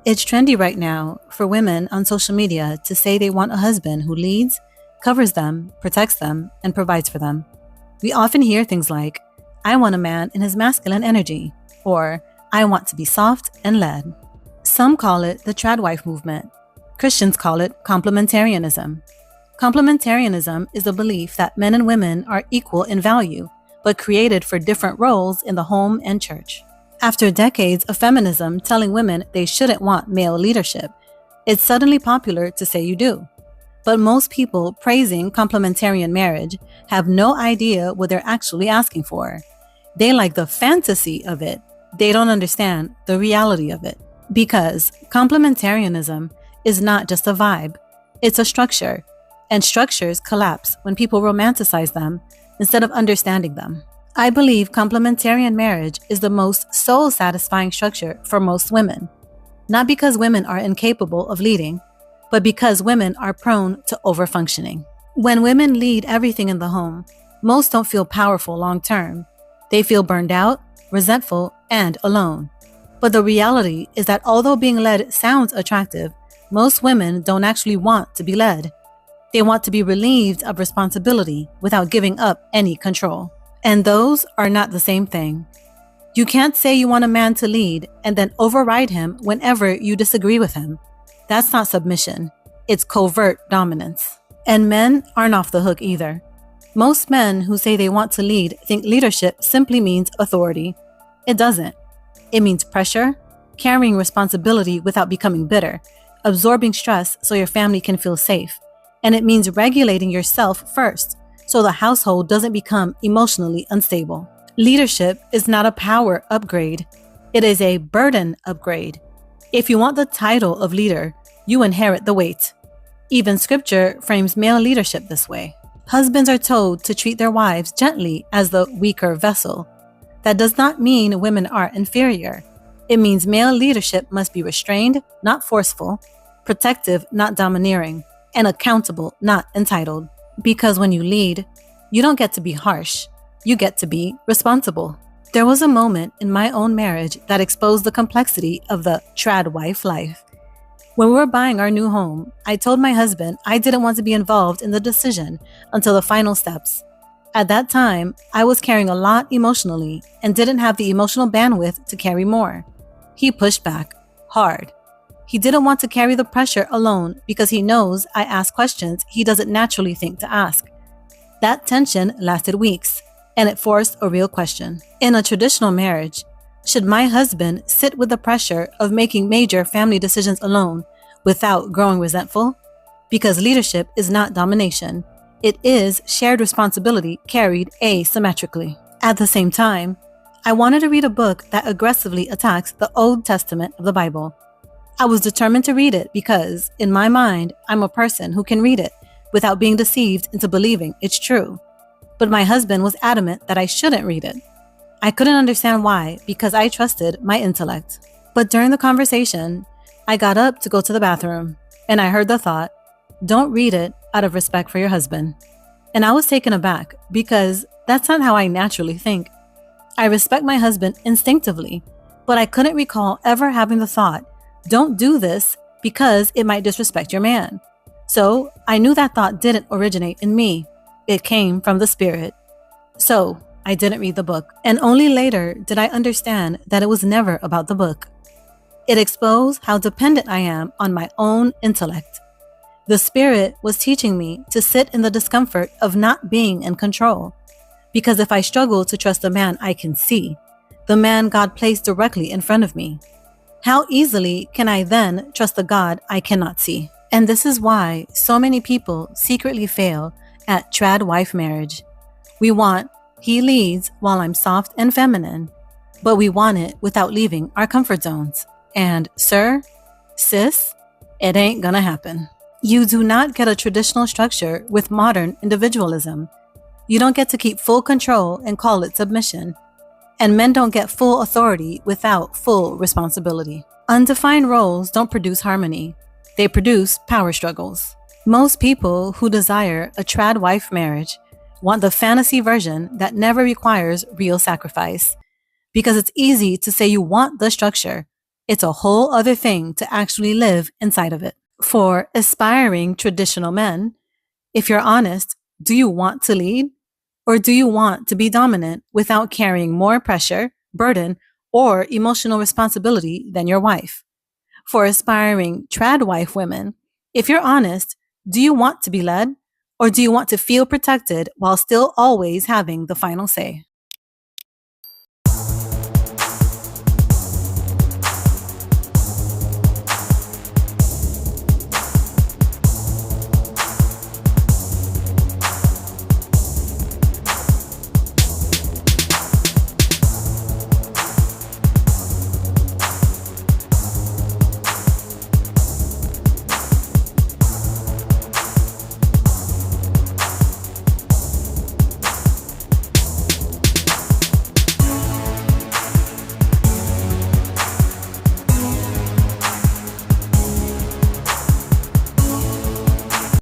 It's trendy right now for women on social media to say they want a husband who leads, covers them, protects them, and provides for them. We often hear things like, I want a man in his masculine energy, or I want to be soft and led. Some call it the trad wife movement. Christians call it complementarianism. Complementarianism is the belief that men and women are equal in value, but created for different roles in the home and church. After decades of feminism telling women they shouldn't want male leadership, it's suddenly popular to say you do. But most people praising complementarian marriage have no idea what they're actually asking for. They like the fantasy of it. They don't understand the reality of it. Because complementarianism is not just a vibe, it's a structure. And structures collapse when people romanticize them instead of understanding them. I believe complementarian marriage is the most soul-satisfying structure for most women. Not because women are incapable of leading, but because women are prone to overfunctioning. When women lead everything in the home, most don't feel powerful long-term. They feel burned out, resentful, and alone. But the reality is that although being led sounds attractive, most women don't actually want to be led. They want to be relieved of responsibility without giving up any control. And those are not the same thing. You can't say you want a man to lead and then override him whenever you disagree with him. That's not submission. It's covert dominance. And men aren't off the hook either. Most men who say they want to lead think leadership simply means authority. It doesn't. It means pressure, carrying responsibility without becoming bitter, absorbing stress so your family can feel safe. And it means regulating yourself first, so the household doesn't become emotionally unstable. Leadership is not a power upgrade. It is a burden upgrade. If you want the title of leader, you inherit the weight. Even scripture frames male leadership this way. Husbands are told to treat their wives gently as the weaker vessel. That does not mean women are inferior. It means male leadership must be restrained, not forceful, protective, not domineering, and accountable, not entitled. Because when you lead, you don't get to be harsh. You get to be responsible. There was a moment in my own marriage that exposed the complexity of the trad wife life. When we were buying our new home, I told my husband I didn't want to be involved in the decision until the final steps. At that time, I was carrying a lot emotionally and didn't have the emotional bandwidth to carry more. He pushed back hard. He didn't want to carry the pressure alone because he knows I ask questions he doesn't naturally think to ask. That tension lasted weeks, and it forced a real question. In a traditional marriage, should my husband sit with the pressure of making major family decisions alone without growing resentful? Because leadership is not domination. It is shared responsibility carried asymmetrically. At the same time, I wanted to read a book that aggressively attacks the Old Testament of the Bible. I was determined to read it because, in my mind, I'm a person who can read it without being deceived into believing it's true. But my husband was adamant that I shouldn't read it. I couldn't understand why because I trusted my intellect. But during the conversation, I got up to go to the bathroom, and I heard the thought, don't read it out of respect for your husband. And I was taken aback because that's not how I naturally think. I respect my husband instinctively, but I couldn't recall ever having the thought, don't do this because it might disrespect your man. So I knew that thought didn't originate in me. It came from the Spirit. So I didn't read the book. And only later did I understand that it was never about the book. It exposed how dependent I am on my own intellect. The Spirit was teaching me to sit in the discomfort of not being in control. Because if I struggle to trust the man I can see, the man God placed directly in front of me, how easily can I then trust the God I cannot see? And this is why so many people secretly fail at trad wife marriage. We want, he leads while I'm soft and feminine, but we want it without leaving our comfort zones. And sir, sis, it ain't gonna happen. You do not get a traditional structure with modern individualism. You don't get to keep full control and call it submission. And men don't get full authority without full responsibility. Undefined roles don't produce harmony. They produce power struggles. Most people who desire a trad wife marriage want the fantasy version that never requires real sacrifice. Because it's easy to say you want the structure, It's a whole other thing to actually live inside of it. For aspiring traditional men, if you're honest, do you want to lead? Or do you want to be dominant without carrying more pressure, burden, or emotional responsibility than your wife? For aspiring trad wife women, if you're honest, do you want to be led? Or do you want to feel protected while still always having the final say?